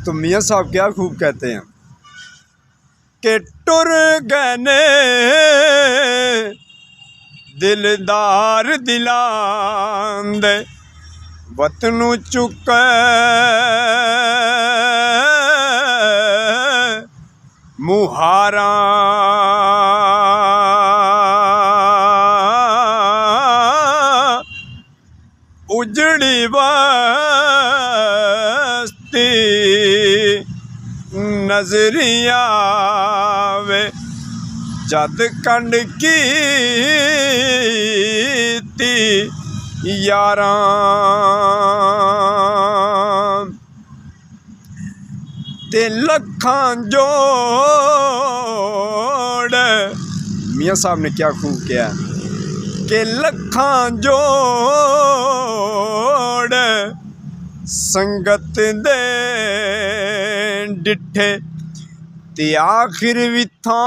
तो मियाँ साहब क्या खूब कहते हैं कि टुर गए ने दिलदार दिलां दे वतनू चुक मुहारा उजड़ी बस्ती नजरिया वे जद कंड की यारां ते लखां जोड़। मियाँ साहब ने क्या खूब किया कि लखां जोड़ संगत दे डिठे ते आखिर विथाने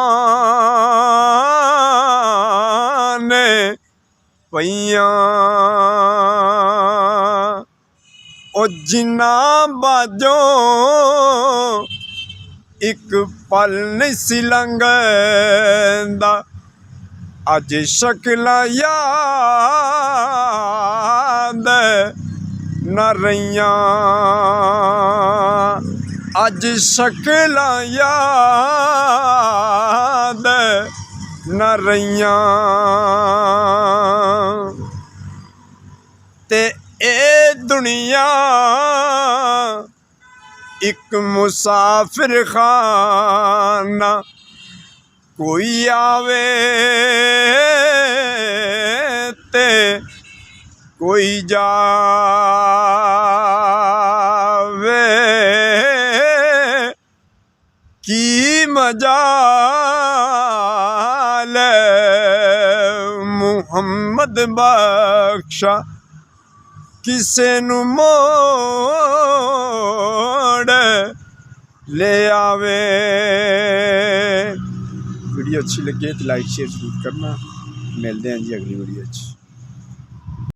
पईयां ओ जिन्ना बाजों एक पल नहीं सी लंघदा अज शक्लां याद न रहियां अज शक्लां याद न रहियां ते ए दुनिया एक मुसाफिर खाना कोई आवे ते कोई जावे की मजाल मुहम्मद बख्शा किसे नू मोड़ ले आवे। वीडियो अच्छी लगे तो लाइक शेयर जरूर करना। मिलते हैं जी अगली वीडियो।